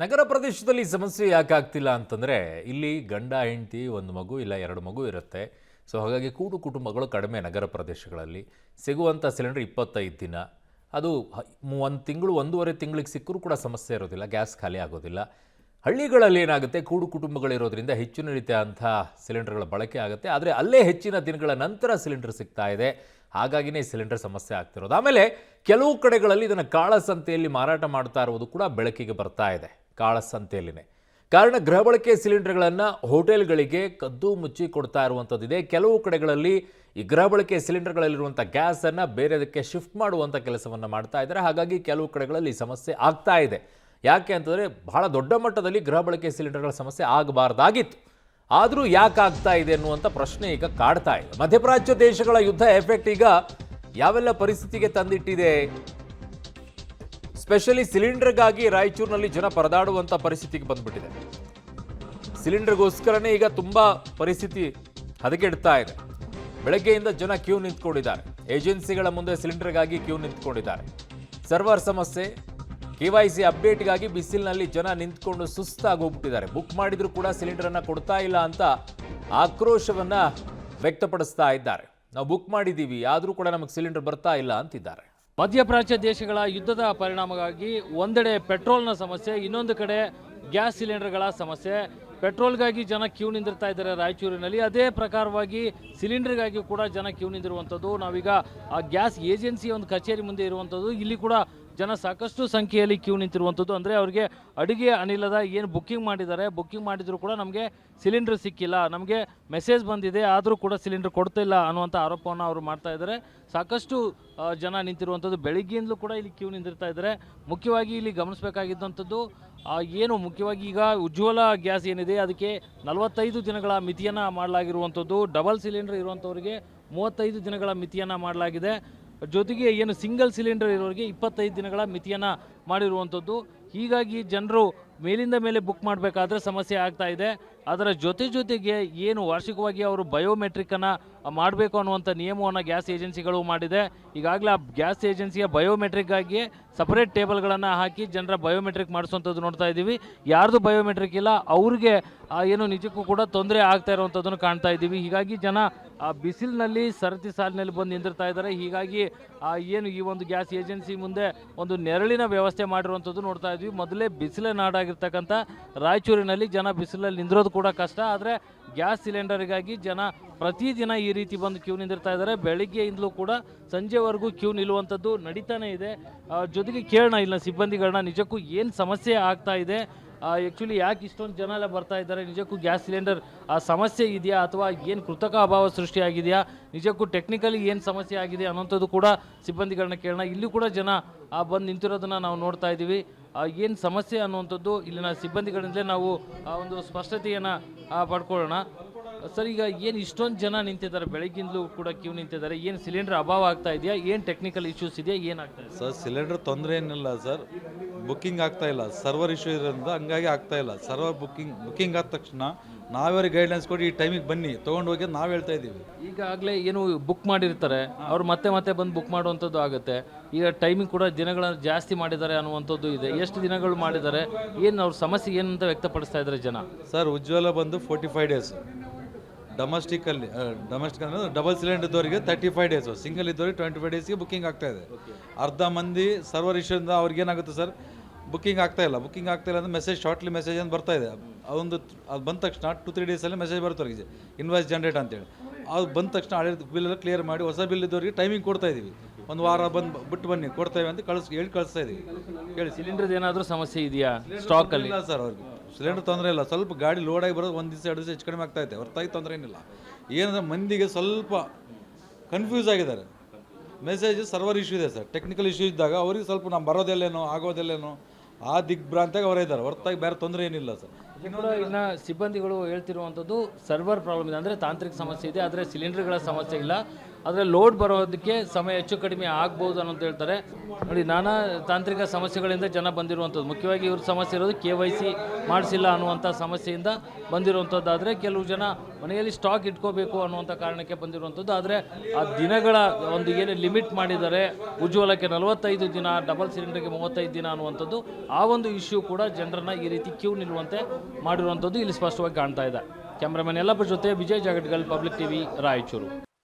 ನಗರ ಪ್ರದೇಶದಲ್ಲಿ ಈ ಸಮಸ್ಯೆ ಯಾಕೆ ಆಗ್ತಿಲ್ಲ ಅಂತಂದರೆ ಇಲ್ಲಿ ಗಂಡ ಹೆಂಡತಿ ಒಂದು ಮಗು ಇಲ್ಲ ಎರಡು ಮಗು ಇರುತ್ತೆ. ಸೊ ಹಾಗಾಗಿ ಕೂಡು ಕುಟುಂಬಗಳು ಕಡಿಮೆ ನಗರ ಪ್ರದೇಶಗಳಲ್ಲಿ. ಸಿಗುವಂಥ ಸಿಲಿಂಡರ್ 25 ದಿನ. ಅದು 1 ತಿಂಗಳು 1.5 ತಿಂಗಳಿಗೆ ಸಿಕ್ಕರೂ ಕೂಡ ಸಮಸ್ಯೆ ಇರೋದಿಲ್ಲ, ಗ್ಯಾಸ್ ಖಾಲಿ ಆಗೋದಿಲ್ಲ. ಹಳ್ಳಿಗಳಲ್ಲಿ ಏನಾಗುತ್ತೆ, ಕೂಡು ಕುಟುಂಬಗಳಿರೋದ್ರಿಂದ ಹೆಚ್ಚು ಅಂಥ ಸಿಲಿಂಡರ್ಗಳ ಬಳಕೆ ಆಗುತ್ತೆ. ಆದರೆ ಅಲ್ಲೇ ಹೆಚ್ಚಿನ ದಿನಗಳ ನಂತರ ಸಿಲಿಂಡರ್ ಸಿಗ್ತಾ ಇದೆ. ಹಾಗಾಗಿನೇ ಸಿಲಿಂಡರ್ ಸಮಸ್ಯೆ ಆಗ್ತಿರೋದು. ಆಮೇಲೆ ಕೆಲವು ಕಡೆಗಳಲ್ಲಿ ಇದನ್ನು ಕಾಳಸಂತೆಯಲ್ಲಿ ಮಾರಾಟ ಮಾಡ್ತಾ ಇರುವುದು ಕೂಡ ಬೆಳಕಿಗೆ ಬರ್ತಾ ಇದೆ. ಕಾಳಸಂತೆಯಲ್ಲಿನೇ ಕಾರಣ ಗೃಹ ಬಳಕೆ ಸಿಲಿಂಡರ್ಗಳನ್ನು ಹೋಟೆಲ್ಗಳಿಗೆ ಕದ್ದು ಮುಚ್ಚಿ ಕೊಡ್ತಾ ಇರುವಂಥದ್ದಿದೆ. ಕೆಲವು ಕಡೆಗಳಲ್ಲಿ ಈ ಗೃಹ ಬಳಕೆ ಸಿಲಿಂಡರ್ಗಳಲ್ಲಿರುವಂಥ ಗ್ಯಾಸನ್ನು ಬೇರೆದಕ್ಕೆ ಶಿಫ್ಟ್ ಮಾಡುವಂಥ ಕೆಲಸವನ್ನು ಮಾಡ್ತಾ ಇದ್ದಾರೆ. ಹಾಗಾಗಿ ಕೆಲವು ಕಡೆಗಳಲ್ಲಿ ಸಮಸ್ಯೆ ಆಗ್ತಾ ಇದೆ. ಯಾಕೆ ಅಂತಂದರೆ ಬಹಳ ದೊಡ್ಡ ಮಟ್ಟದಲ್ಲಿ ಗೃಹ ಬಳಕೆ ಸಿಲಿಂಡರ್ಗಳ ಸಮಸ್ಯೆ ಆಗಬಾರ್ದಾಗಿತ್ತು. ಆದರೂ ಯಾಕೆ ಆಗ್ತಾ ಇದೆ ಅನ್ನುವಂಥ ಪ್ರಶ್ನೆ ಈಗ ಕಾಡ್ತಾ ಇದೆ. ಮಧ್ಯಪ್ರಾಚ್ಯ ದೇಶಗಳ ಯುದ್ಧ ಎಫೆಕ್ಟ್ ಈಗ ಯಾವೆಲ್ಲ ಪರಿಸ್ಥಿತಿಗೆ ತಂದಿಟ್ಟಿದೆ. ಸ್ಪೆಷಲಿ ಸಿಲಿಂಡರ್ಗಾಗಿ ರಾಯಚೂರಿನಲ್ಲಿ ಜನ ಪರದಾಡುವಂಥ ಪರಿಸ್ಥಿತಿಗೆ ಬಂದ್ಬಿಟ್ಟಿದೆ. ಸಿಲಿಂಡರ್ಗೋಸ್ಕರನೇ ಈಗ ತುಂಬ ಪರಿಸ್ಥಿತಿ ಹದಗೆಡ್ತಾ ಇದೆ. ಬೆಳಗ್ಗೆಯಿಂದ ಜನ ಕ್ಯೂ ನಿಂತ್ಕೊಂಡಿದ್ದಾರೆ. ಏಜೆನ್ಸಿಗಳ ಮುಂದೆ ಸಿಲಿಂಡರ್ಗಾಗಿ ಕ್ಯೂ ನಿಂತ್ಕೊಂಡಿದ್ದಾರೆ. ಸರ್ವರ್ ಸಮಸ್ಯೆ, KYC ಅಪ್ಡೇಟ್ಗಾಗಿ ಬಿಸಿಲಿನಲ್ಲಿ ಜನ ನಿಂತ್ಕೊಂಡು ಸುಸ್ತಾಗಿ ಹೋಗ್ಬಿಟ್ಟಿದ್ದಾರೆ. ಬುಕ್ ಮಾಡಿದ್ರು ಕೂಡ ಸಿಲಿಂಡರನ್ನು ಕೊಡ್ತಾ ಇಲ್ಲ ಅಂತ ಆಕ್ರೋಶವನ್ನು ವ್ಯಕ್ತಪಡಿಸ್ತಾ ಇದ್ದಾರೆ. ನಾವು ಬುಕ್ ಮಾಡಿದ್ದೀವಿ, ಆದರೂ ಕೂಡ ನಮಗೆ ಸಿಲಿಂಡರ್ ಬರ್ತಾ ಇಲ್ಲ ಅಂತಿದ್ದಾರೆ. ಮಧ್ಯಪ್ರಾಚ್ಯ ದೇಶಗಳ ಯುದ್ಧದ ಪರಿಣಾಮವಾಗಿ ಒಂದೆಡೆ ಪೆಟ್ರೋಲ್ನ ಸಮಸ್ಯೆ, ಇನ್ನೊಂದು ಕಡೆ ಗ್ಯಾಸ್ ಸಿಲಿಂಡರ್ಗಳ ಸಮಸ್ಯೆ. ಪೆಟ್ರೋಲ್ಗಾಗಿ ಜನ ಕ್ಯೂ ನಿಂದಿರ್ತಾ ಇದ್ದಾರೆ ರಾಯಚೂರಿನಲ್ಲಿ. ಅದೇ ಪ್ರಕಾರವಾಗಿ ಸಿಲಿಂಡರ್ಗಾಗಿ ಕೂಡ ಜನ ಕ್ಯೂ ನಿಂದಿರುವಂಥದ್ದು. ನಾವೀಗ ಆ ಗ್ಯಾಸ್ ಏಜೆನ್ಸಿ ಒಂದು ಕಚೇರಿ ಮುಂದೆ ಇರುವಂಥದ್ದು. ಇಲ್ಲಿ ಕೂಡ ಜನ ಸಾಕಷ್ಟು ಸಂಖ್ಯೆಯಲ್ಲಿ ಕ್ಯೂ ನಿಂತಿರುವಂಥದ್ದು. ಅಂದರೆ ಅವರಿಗೆ ಅಡುಗೆ ಅನಿಲದ ಏನು ಬುಕ್ಕಿಂಗ್ ಮಾಡಿದ್ದಾರೆ, ಬುಕ್ಕಿಂಗ್ ಮಾಡಿದರೂ ಕೂಡ ನಮಗೆ ಸಿಲಿಂಡರ್ ಸಿಕ್ಕಿಲ್ಲ, ನಮಗೆ ಮೆಸೇಜ್ ಬಂದಿದೆ ಆದರೂ ಕೂಡ ಸಿಲಿಂಡರ್ ಕೊಡ್ತಿಲ್ಲ ಅನ್ನುವಂಥ ಆರೋಪವನ್ನು ಅವರು ಮಾಡ್ತಾ ಇದ್ದಾರೆ. ಸಾಕಷ್ಟು ಜನ ನಿಂತಿರುವಂಥದ್ದು. ಬೆಳಿಗ್ಗೆಯಿಂದಲೂ ಕೂಡ ಇಲ್ಲಿ ಕ್ಯೂ ನಿಂತಿರ್ತಾ ಇದ್ದಾರೆ. ಮುಖ್ಯವಾಗಿ ಇಲ್ಲಿ ಗಮನಿಸಬೇಕಾಗಿದ್ದಂಥದ್ದು ಏನು ಮುಖ್ಯವಾಗಿ ಈಗ ಉಜ್ವಲ ಗ್ಯಾಸ್ ಏನಿದೆ ಅದಕ್ಕೆ 45 ದಿನಗಳ ಮಿತಿಯನ್ನು ಮಾಡಲಾಗಿರುವಂಥದ್ದು. ಡಬಲ್ ಸಿಲಿಂಡರ್ ಇರುವಂಥವರಿಗೆ 35 ದಿನಗಳ ಮಿತಿಯನ್ನು ಮಾಡಲಾಗಿದೆ. ಜೊತೆಗೆ ಏನು ಸಿಂಗಲ್ ಸಿಲಿಂಡರ್ ಇರೋರಿಗೆ 25 ದಿನಗಳ ಮಿತಿಯನ್ನು ಮಾಡಿರುವಂಥದ್ದು. ಹೀಗಾಗಿ ಜನರು ಮೇಲಿಂದ ಮೇಲೆ ಬುಕ್ ಮಾಡಬೇಕಾದ್ರೆ ಸಮಸ್ಯೆ ಆಗ್ತಾ ಇದೆ. ಅದರ ಜೊತೆಗೆ ಏನು ವಾರ್ಷಿಕವಾಗಿ ಅವರು ಬಯೋಮೆಟ್ರಿಕ್ಕನ್ನು ಮಾಡಬೇಕು ಅನ್ನುವಂಥ ನಿಯಮವನ್ನು ಗ್ಯಾಸ್ ಏಜೆನ್ಸಿಗಳು ಮಾಡಿದೆ. ಈಗಾಗಲೇ ಆ ಗ್ಯಾಸ್ ಏಜೆನ್ಸಿಯ ಬಯೋಮೆಟ್ರಿಕ್ಗಾಗಿ ಸಪರೇಟ್ ಟೇಬಲ್ಗಳನ್ನು ಹಾಕಿ ಜನರ ಬಯೋಮೆಟ್ರಿಕ್ ಮಾಡಿಸುವಂಥದ್ದು ನೋಡ್ತಾ ಇದ್ದೀವಿ. ಯಾರ್ದು ಬಯೋಮೆಟ್ರಿಕ್ ಇಲ್ಲ ಅವ್ರಿಗೆ ಏನು ನಿಜಕ್ಕೂ ಕೂಡ ತೊಂದರೆ ಆಗ್ತಾ ಇರುವಂಥದ್ದನ್ನು ಕಾಣ್ತಾ ಇದ್ದೀವಿ. ಹೀಗಾಗಿ ಜನ ಆ ಬಿಸಿಲಿನಲ್ಲಿ ಸರತಿ ಸಾಲಿನಲ್ಲಿ ಬಂದು ನಿಂತಿರ್ತಾ ಇದ್ದಾರೆ. ಹೀಗಾಗಿ ಏನು ಈ ಒಂದು ಗ್ಯಾಸ್ ಏಜೆನ್ಸಿ ಮುಂದೆ ಒಂದು ನೆರಳಿನ ವ್ಯವಸ್ಥೆ ಮಾಡಿರುವಂಥದ್ದು ನೋಡ್ತಾ ಇದ್ವಿ. ಮೊದಲೇ ಬಿಸಿಲ ನಾಡಾಗಿರ್ತಕ್ಕಂಥ ರಾಯಚೂರಿನಲ್ಲಿ ಜನ ಬಿಸಿಲಲ್ಲಿ ನಿಂದಿರೋದು ಕೂಡ ಕಷ್ಟ. ಆದರೆ ಗ್ಯಾಸ್ ಸಿಲಿಂಡರ್ಗಾಗಿ ಜನ ಪ್ರತಿದಿನ ಈ ರೀತಿ ಬಂದು ಕ್ಯೂ ನಿಂದಿರ್ತಾ ಇದ್ದಾರೆ. ಬೆಳಿಗ್ಗೆಯಿಂದಲೂ ಕೂಡ ಸಂಜೆವರೆಗೂ ಕ್ಯೂ ನಿಲ್ಲುವಂಥದ್ದು ನಡೀತಾನೆ ಇದೆ. ಜೊತೆಗೆ ಕೇಳೋಣ ಇಲ್ಲ ಸಿಬ್ಬಂದಿಗಳನ್ನ ನಿಜಕ್ಕೂ ಏನು ಸಮಸ್ಯೆ ಆಗ್ತಾ ಇದೆ, ಆ್ಯಕ್ಚುಲಿ ಯಾಕೆ ಇಷ್ಟೊಂದು ಜನ ಎಲ್ಲ ಬರ್ತಾ ಇದ್ದಾರೆ, ನಿಜಕ್ಕೂ ಗ್ಯಾಸ್ ಸಿಲಿಂಡರ್ ಸಮಸ್ಯೆ ಇದೆಯಾ ಅಥವಾ ಏನು ಕೃತಕ ಅಭಾವ ಸೃಷ್ಟಿಯಾಗಿದೆಯಾ, ನಿಜಕ್ಕೂ ಟೆಕ್ನಿಕಲಿ ಏನು ಸಮಸ್ಯೆ ಆಗಿದೆ ಅನ್ನೋಂಥದ್ದು ಕೂಡ ಸಿಬ್ಬಂದಿಗಳನ್ನ ಕೇಳೋಣ. ಇಲ್ಲಿ ಕೂಡ ಜನ ಬಂದು ನಿಂತಿರೋದನ್ನು ನಾವು ನೋಡ್ತಾ ಇದ್ದೀವಿ. ಏನು ಸಮಸ್ಯೆ ಅನ್ನುವಂಥದ್ದು ಇಲ್ಲಿನ ಸಿಬ್ಬಂದಿಗಳಿಂದಲೇ ನಾವು ಒಂದು ಸ್ಪಷ್ಟತೆಯನ್ನು ಪಡ್ಕೊಳ್ಳೋಣ. ಸರ್, ಈಗ ಏನು ಇಷ್ಟೊಂದು ಜನ ನಿಂತಿದ್ದಾರೆ, ಬೆಳಗ್ಗಿಂದಲೂ ಕೂಡ ಕ್ಯೂ ನಿಂತಿದ್ದಾರೆ, ಏನು ಸಿಲಿಂಡರ್ ಅಭಾವ ಆಗ್ತಾ ಇದೆಯಾ, ಏನು ಟೆಕ್ನಿಕಲ್ ಇಶ್ಯೂಸ್ ಇದೆಯಾ, ಏನಾಗ್ತಾ ಇದೆ ಸರ್? ಸಿಲಿಂಡರ್ ತೊಂದರೆ ಏನಿಲ್ಲ ಸರ್, ಬುಕ್ಕಿಂಗ್ ಆಗ್ತಾ ಇಲ್ಲ, ಸರ್ವರ್ ಇಶ್ಯೂ ಇರೋದ್ರಿಂದ ಹಂಗಾಗಿ ಆಗ್ತಾ ಇಲ್ಲ. ಸರ್ವರ್ ಬುಕ್ಕಿಂಗ್ ಆದ ತಕ್ಷಣ ನಾವೇ ಗೈಡ್ಲೈನ್ಸ್ ಕೊಡಿ ಈ ಟೈಮಿಗೆ ಬನ್ನಿ ತೊಗೊಂಡು ಹೋಗಿ ನಾವು ಹೇಳ್ತಾ ಇದ್ದೀವಿ. ಈಗಾಗಲೇ ಏನು ಬುಕ್ ಮಾಡಿರ್ತಾರೆ ಅವ್ರು ಮತ್ತೆ ಬಂದು ಬುಕ್ ಮಾಡುವಂಥದ್ದು ಆಗುತ್ತೆ. ಈಗ ಟೈಮಿಂಗ್ ಕೂಡ ದಿನಗಳನ್ನು ಜಾಸ್ತಿ ಮಾಡಿದ್ದಾರೆ ಅನ್ನುವಂಥದ್ದು ಇದೆ. ಎಷ್ಟು ದಿನಗಳು ಮಾಡಿದ್ದಾರೆ, ಏನು ಅವ್ರ ಸಮಸ್ಯೆ ಏನಂತ ವ್ಯಕ್ತಪಡಿಸ್ತಾ ಇದ್ದಾರೆ ಜನ? ಸರ್, ಉಜ್ವಲ ಬಂದು 45 ಡೇಸ್, ಡೊಮೆಸ್ಟಿಕ್ ಅಂದರೆ ಡಬಲ್ ಸಿಲಿಂಡರ್ ಇದ್ದವರಿಗೆ 35 ಡೇಸು, ಸಿಂಗಲ್ ಇದ್ದವರಿಗೆ 25 ಡೇಸ್ಗೆ ಬುಕ್ಕಿಂಗ್ ಆಗ್ತಾ ಇದೆ. ಅರ್ಧ ಮಂದಿ ಸರ್ವರ್ ಇಶ್ಯೂಯಿಂದ ಅವ್ರಿಗೆ ಏನಾಗುತ್ತೆ ಸರ್, ಬುಕ್ಕಿಂಗ್ ಆಗ್ತಾ ಇಲ್ಲ ಅಂದರೆ ಮೆಸೇಜ್ ಶಾರ್ಟ್ಲಿ ಮೆಸೇಜ್ ಅಂತ ಬರ್ತಾ ಇದೆ. ಅದು ಬಂದ ತಕ್ಷಣ 2-3 ಡೇಸಲ್ಲಿ ಮೆಸೇಜ್ ಬರುತ್ತೆ ಇನ್ವಾಯ್ಸ್ ಜನರೇಟ್ ಅಂತೇಳಿ. ಅದು ಬಂದ ತಕ್ಷಣ ಹಳೆ ಬಿಲ್ಲೆಲ್ಲ ಕ್ಲಿಯರ್ ಮಾಡಿ ಹೊಸ ಬಿಲ್ ಇದ್ದವರಿಗೆ ಟೈಮಿಂಗ್ ಕೊಡ್ತಾ ಇದ್ದೀವಿ. ಒಂದು ವಾರ ಬಿಟ್ಟು ಬನ್ನಿ ಕೊಡ್ತೇವೆ ಅಂತ ಕಳಿಸ್ತಾ ಇದ್ದೀವಿ. ಹೇಳಿ, ಸಿಲಿಂಡರ್ ಏನಾದರೂ ಸಮಸ್ಯೆ ಇದೆಯಾ ಸ್ಟಾಕಲ್ಲಿ? ಇಲ್ಲ ಸರ್, ಅವ್ರಿಗೆ ಸಿಲಿಂಡರ್ ತೊಂದರೆ ಇಲ್ಲ. ಸ್ವಲ್ಪ ಗಾಡಿ ಲೋಡ್ ಆಗಿ ಬರೋದು 1 ದಿವಸ 2 ದಿವಸ ಹೆಚ್ಚು ಕಡಿಮೆ ಆಗ್ತಾ ಇದೆ, ಹೊರತಾಗಿ ತೊಂದರೆ ಏನಿಲ್ಲ. ಏನಂದ್ರೆ ಮಂದಿಗೆ ಸ್ವಲ್ಪ ಕನ್ಫ್ಯೂಸ್ ಆಗಿದ್ದಾರೆ. ಮೆಸೇಜ್ ಸರ್ವರ್ ಇಶ್ಯೂ ಇದೆ ಸರ್, ಟೆಕ್ನಿಕಲ್ ಇಶ್ಯೂ ಇದ್ದಾಗ ಅವ್ರಿಗೆ ಸ್ವಲ್ಪ ನಾವು ಬರೋದೆಲ್ಲೇನೋ ಆಗೋದೆಲ್ಲೇನೋ ಆ ದಿಗ್ಭ್ರಾಂತಿಯಾಗಿ ಅವರೇ ಇದ್ದಾರೆ, ಹೊರತಾಗಿ ಬೇರೆ ತೊಂದರೆ ಏನಿಲ್ಲ ಸರ್. ಇನ್ನು ಸಿಬ್ಬಂದಿಗಳು ಹೇಳ್ತಿರುವಂಥದ್ದು ಸರ್ವರ್ ಪ್ರಾಬ್ಲಮ್ ಇದೆ, ಅಂದರೆ ತಾಂತ್ರಿಕ ಸಮಸ್ಯೆ ಇದೆ, ಆದರೆ ಸಿಲಿಂಡರ್ಗಳ ಸಮಸ್ಯೆ ಇಲ್ಲ. ಆದರೆ ಲೋಡ್ ಬರೋದಕ್ಕೆ ಸಮಯ ಹೆಚ್ಚು ಕಡಿಮೆ ಆಗ್ಬೋದು ಅನ್ನೋದು ಹೇಳ್ತಾರೆ. ನೋಡಿ, ನಾನಾ ತಾಂತ್ರಿಕ ಸಮಸ್ಯೆಗಳಿಂದ ಜನ ಬಂದಿರುವಂಥದ್ದು. ಮುಖ್ಯವಾಗಿ ಇವ್ರ ಸಮಸ್ಯೆ ಇರೋದು KYC ಮಾಡಿಸಿಲ್ಲ ಅನ್ನುವಂಥ ಸಮಸ್ಯೆಯಿಂದ ಬಂದಿರುವಂಥದ್ದಾದರೆ, ಕೆಲವು ಜನ ಮನೆಯಲ್ಲಿ ಸ್ಟಾಕ್ ಇಟ್ಕೋಬೇಕು ಅನ್ನುವಂಥ ಕಾರಣಕ್ಕೆ ಬಂದಿರುವಂಥದ್ದು. ಆದರೆ ಆ ದಿನಗಳ ಒಂದು ಏನು ಲಿಮಿಟ್ ಮಾಡಿದ್ದಾರೆ, ಉಜ್ವಲಕ್ಕೆ 45 ದಿನ, ಡಬಲ್ ಸಿಲಿಂಡರ್ಗೆ 35 ದಿನ ಅನ್ನುವಂಥದ್ದು, ಆ ಒಂದು ಇಶ್ಯೂ ಕೂಡ ಜನರನ್ನ ಈ ರೀತಿ ಕ್ಯೂ ನಿಲ್ಲುವಂತೆ ಮಾಡಿರುವಂಥದ್ದು ಇಲ್ಲಿ ಸ್ಪಷ್ಟವಾಗಿ ಕಾಣ್ತಾ ಇದೆ. ಕ್ಯಾಮ್ರಾಮನ್ ಯಲ್ಲಪ್ಪ ಜೊತೆ ವಿಜಯ್ ಜಾಗಟ್ಗಲ್, ಪಬ್ಲಿಕ್ ಟಿವಿ, ರಾಯಚೂರು.